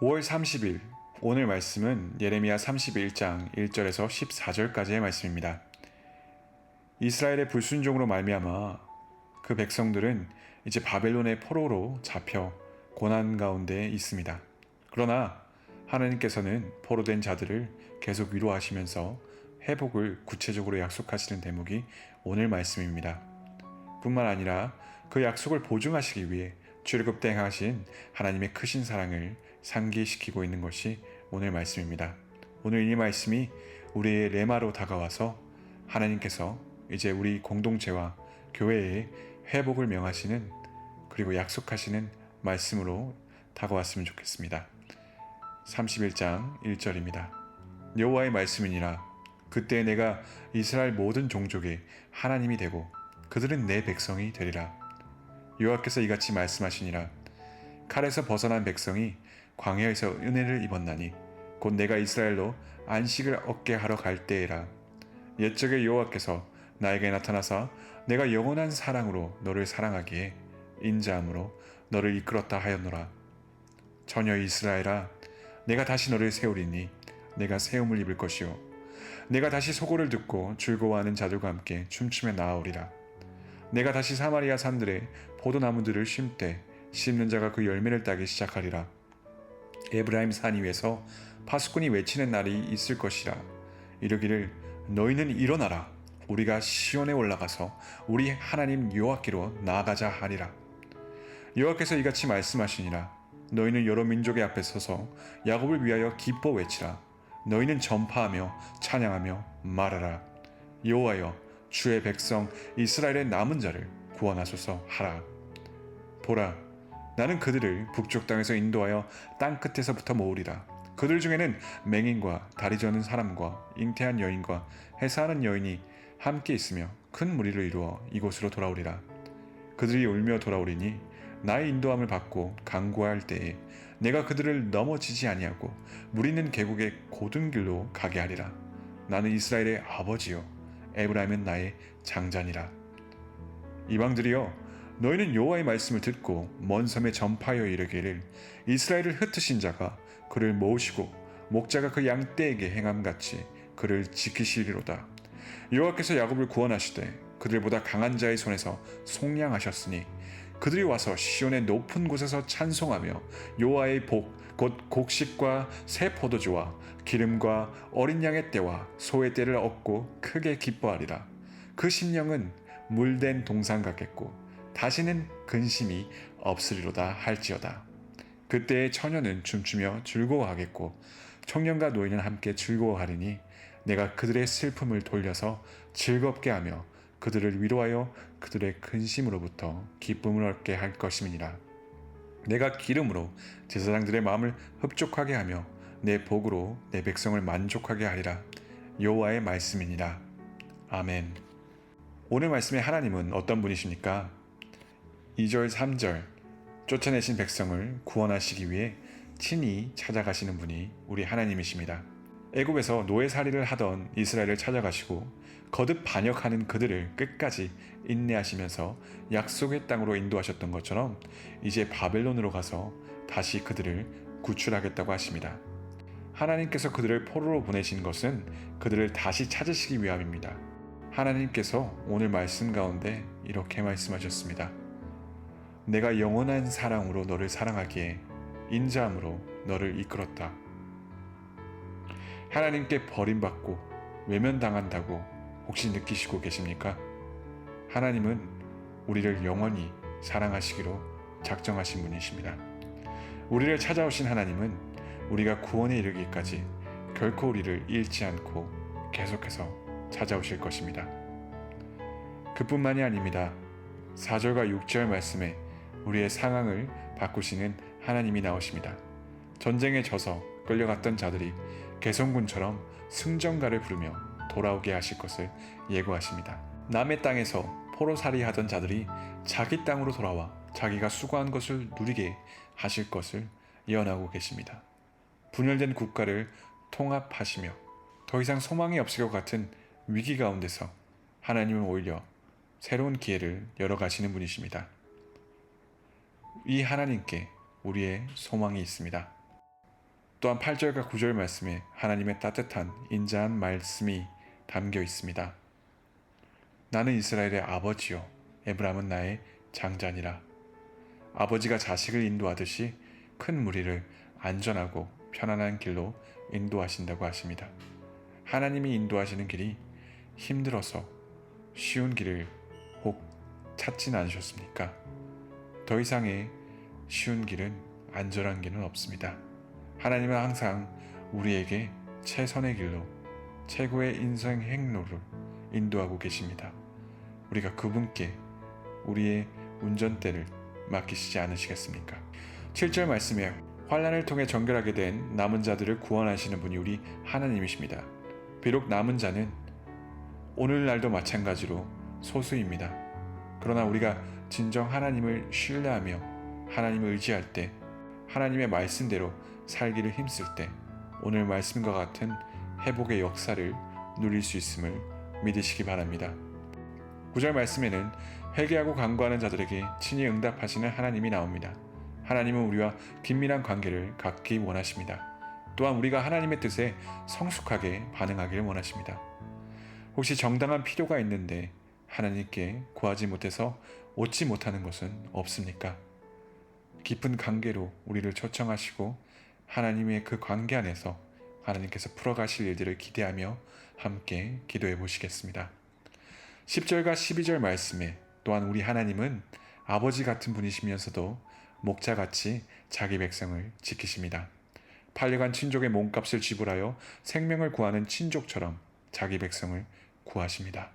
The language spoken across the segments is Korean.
5월 30일 오늘 말씀은 예레미야 31장 1절에서 14절까지의 말씀입니다. 이스라엘의 불순종으로 말미암아 그 백성들은 이제 바벨론의 포로로 잡혀 고난 가운데 있습니다. 그러나 하나님께서는 포로된 자들을 계속 위로하시면서 회복을 구체적으로 약속하시는 대목이 오늘 말씀입니다. 뿐만 아니라 그 약속을 보증하시기 위해 출급대행하신 하나님의 크신 사랑을 상기시키고 있는 것이 오늘 말씀입니다. 오늘 이 말씀이 우리의 레마로 다가와서 하나님께서 이제 우리 공동체와 교회의 회복을 명하시는 그리고 약속하시는 말씀으로 다가왔으면 좋겠습니다. 31장 1절입니다. 여호와의 말씀이니라. 그때 내가 이스라엘 모든 종족의 하나님이 되고 그들은 내 백성이 되리라. 여호와께서 이같이 말씀하시니라. 칼에서 벗어난 백성이 광야에서 은혜를 입었나니 곧 내가 이스라엘로 안식을 얻게 하러 갈 때에라. 옛적에 여호와께서 나에게 나타나사 내가 영원한 사랑으로 너를 사랑하기에 인자함으로 너를 이끌었다 하였노라. 전혀 이스라엘아, 내가 다시 너를 세우리니 내가 세움을 입을 것이요 내가 다시 소고를 듣고 즐거워하는 자들과 함께 춤추며 나아오리라. 내가 다시 사마리아 산들에 포도나무들을 심되 심는 자가 그 열매를 따기 시작하리라. 에브라임 산 위에서 파수꾼이 외치는 날이 있을 것이라. 이르기를 너희는 일어나라. 우리가 시온에 올라가서 우리 하나님 여호와께로 나아가자 하리라. 여호와께서 이같이 말씀하시니라. 너희는 여러 민족의 앞에 서서 야곱을 위하여 기뻐 외치라. 너희는 전파하며 찬양하며 말하라. 여호와여, 주의 백성 이스라엘의 남은 자를 구원하소서 하라. 보라, 나는 그들을 북쪽 땅에서 인도하여 땅 끝에서부터 모으리라. 그들 중에는 맹인과 다리 저는 사람과 잉태한 여인과 해사하는 여인이 함께 있으며 큰 무리를 이루어 이곳으로 돌아오리라. 그들이 울며 돌아오리니 나의 인도함을 받고 강구할 때에 내가 그들을 넘어지지 아니하고 물 있는 계곡의 고든 길로 가게 하리라. 나는 이스라엘의 아버지요 에브라임은 나의 장자니라. 이방들이여, 너희는 여호와의 말씀을 듣고 먼 섬에 전파하여 이르기를 이스라엘을 흩으신 자가 그를 모으시고 목자가 그 양떼에게 행함같이 그를 지키시리로다. 여호와께서 야곱을 구원하시되 그들보다 강한 자의 손에서 속량하셨으니 그들이 와서 시온의 높은 곳에서 찬송하며 여호와의 복 곧 곡식과 새 포도주와 기름과 어린 양의 떼와 소의 떼를 얻고 크게 기뻐하리라. 그 심령은 물된 동상 같겠고 다시는 근심이 없으리로다 할지어다. 그때의 처녀는 춤추며 즐거워하겠고 청년과 노인은 함께 즐거워하리니 내가 그들의 슬픔을 돌려서 즐겁게 하며 그들을 위로하여 그들의 근심으로부터 기쁨을 얻게 할 것임이니라. 내가 기름으로 제사장들의 마음을 흡족하게 하며 내 복으로 내 백성을 만족하게 하리라. 여호와의 말씀이니라. 아멘. 오늘 말씀의 하나님은 어떤 분이십니까? 2절 3절 쫓아내신 백성을 구원하시기 위해 친히 찾아가시는 분이 우리 하나님이십니다. 애굽에서 노예살이를 하던 이스라엘을 찾아가시고 거듭 반역하는 그들을 끝까지 인내하시면서 약속의 땅으로 인도하셨던 것처럼 이제 바벨론으로 가서 다시 그들을 구출하겠다고 하십니다. 하나님께서 그들을 포로로 보내신 것은 그들을 다시 찾으시기 위함입니다. 하나님께서 오늘 말씀 가운데 이렇게 말씀하셨습니다. 내가 영원한 사랑으로 너를 사랑하기에 인자함으로 너를 이끌었다. 하나님께 버림받고 외면당한다고 혹시 느끼시고 계십니까? 하나님은 우리를 영원히 사랑하시기로 작정하신 분이십니다. 우리를 찾아오신 하나님은 우리가 구원에 이르기까지 결코 우리를 잃지 않고 계속해서 찾아오실 것입니다. 그뿐만이 아닙니다. 4절과 6절 말씀에 우리의 상황을 바꾸시는 하나님이 나오십니다. 전쟁에 져서 끌려갔던 자들이 개성군처럼 승전가를 부르며 돌아오게 하실 것을 예고하십니다. 남의 땅에서 포로살이 하던 자들이 자기 땅으로 돌아와 자기가 수고한 것을 누리게 하실 것을 예언하고 계십니다. 분열된 국가를 통합하시며 더 이상 소망이 없을 것 같은 위기 가운데서 하나님은 오히려 새로운 기회를 열어가시는 분이십니다. 이 하나님께 우리의 소망이 있습니다. 또한 8절과 9절 말씀에 하나님의 따뜻한 인자한 말씀이 담겨 있습니다. 나는 이스라엘의 아버지요 에브라임은 나의 장자니라. 아버지가 자식을 인도하듯이 큰 무리를 안전하고 편안한 길로 인도하신다고 하십니다. 하나님이 인도하시는 길이 힘들어서 쉬운 길을 혹 찾진 않으셨습니까? 더 이상의 쉬운 길은 안전한 길은 없습니다. 하나님은 항상 우리에게 최선의 길로 최고의 인생 행로를 인도하고 계십니다. 우리가 그분께 우리의 운전대를 맡기시지 않으시겠습니까? 7절 말씀에 환난을 통해 정결하게 된 남은 자들을 구원하시는 분이 우리 하나님이십니다. 비록 남은 자는 오늘날도 마찬가지로 소수입니다. 그러나 우리가 진정 하나님을 신뢰하며 하나님을 의지할 때, 하나님의 말씀대로 살기를 힘쓸 때 오늘 말씀과 같은 회복의 역사를 누릴 수 있음을 믿으시기 바랍니다. 9절 말씀에는 회개하고 간구하는 자들에게 친히 응답하시는 하나님이 나옵니다. 하나님은 우리와 긴밀한 관계를 갖기 원하십니다. 또한 우리가 하나님의 뜻에 성숙하게 반응하기를 원하십니다. 혹시 정당한 필요가 있는데 하나님께 구하지 못해서 얻지 못하는 것은 없습니까? 깊은 관계로 우리를 초청하시고 하나님의 그 관계 안에서 하나님께서 풀어가실 일들을 기대하며 함께 기도해 보시겠습니다. 10절과 12절 말씀에 또한 우리 하나님은 아버지 같은 분이시면서도 목자같이 자기 백성을 지키십니다. 팔려간 친족의 몸값을 지불하여 생명을 구하는 친족처럼 자기 백성을 구하십니다.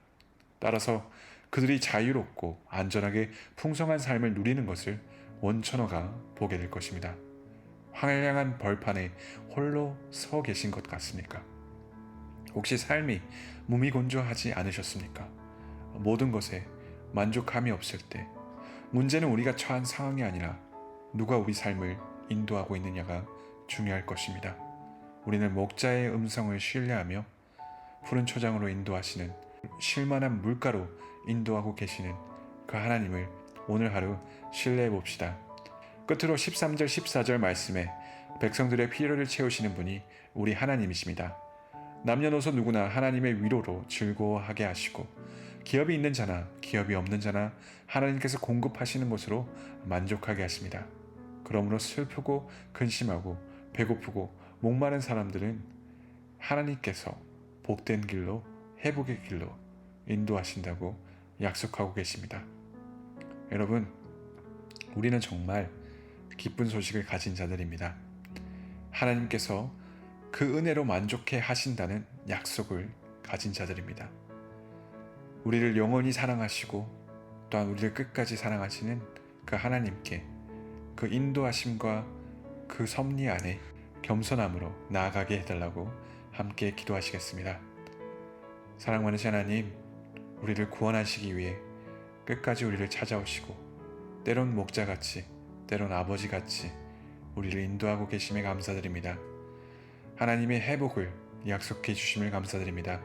따라서 그들이 자유롭고 안전하게 풍성한 삶을 누리는 것을 원천어가 보게 될 것입니다. 황량한 벌판에 홀로 서 계신 것 같습니까? 혹시 삶이 무미건조하지 않으셨습니까? 모든 것에 만족함이 없을 때 문제는 우리가 처한 상황이 아니라 누가 우리 삶을 인도하고 있느냐가 중요할 것입니다. 우리는 목자의 음성을 신뢰하며 푸른 초장으로 인도하시는 쉴만한 물가로 인도하고 계시는 그 하나님을 오늘 하루 신뢰해 봅시다. 끝으로 13절 14절 말씀에 백성들의 필요를 채우시는 분이 우리 하나님이십니다. 남녀노소 누구나 하나님의 위로로 즐거워하게 하시고 기업이 있는 자나 기업이 없는 자나 하나님께서 공급하시는 것으로 만족하게 하십니다. 그러므로 슬프고 근심하고 배고프고 목마른 사람들은 하나님께서 복된 길로 회복의 길로 인도하신다고 약속하고 계십니다. 여러분, 우리는 정말 기쁜 소식을 가진 자들입니다. 하나님께서 그 은혜로 만족해 하신다는 약속을 가진 자들입니다. 우리를 영원히 사랑하시고 또한 우리를 끝까지 사랑하시는 그 하나님께 그 인도하심과 그 섭리 안에 겸손함으로 나아가게 해달라고 함께 기도하시겠습니다. 사랑 많으신 하나님, 우리를 구원하시기 위해 끝까지 우리를 찾아오시고 때론 목자같이 때론 아버지같이 우리를 인도하고 계심에 감사드립니다. 하나님의 회복을 약속해 주심을 감사드립니다.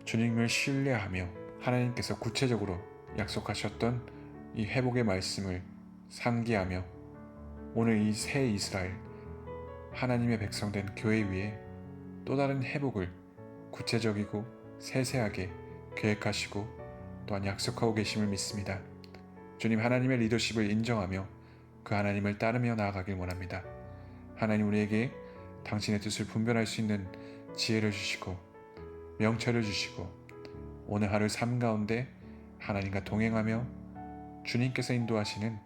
주님을 신뢰하며 하나님께서 구체적으로 약속하셨던 이 회복의 말씀을 상기하며 오늘 이 새 이스라엘 하나님의 백성된 교회 위에 또 다른 회복을 구체적이고 세세하게 계획하시고 또한 약속하고 계심을 믿습니다. 주님, 하나님의 리더십을 인정하며 그 하나님을 따르며 나아가길 원합니다. 하나님, 우리에게 당신의 뜻을 분별할 수 있는 지혜를 주시고 명철을 주시고 오늘 하루 삶 가운데 하나님과 동행하며 주님께서 인도하시는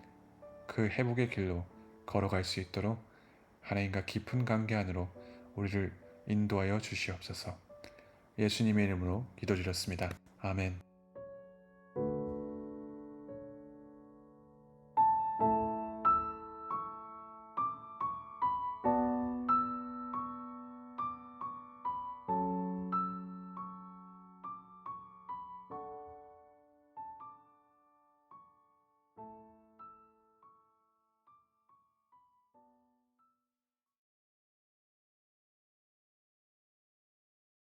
그 회복의 길로 걸어갈 수 있도록 하나님과 깊은 관계 안으로 우리를 인도하여 주시옵소서. 예수님의 이름으로 기도드렸습니다. 아멘.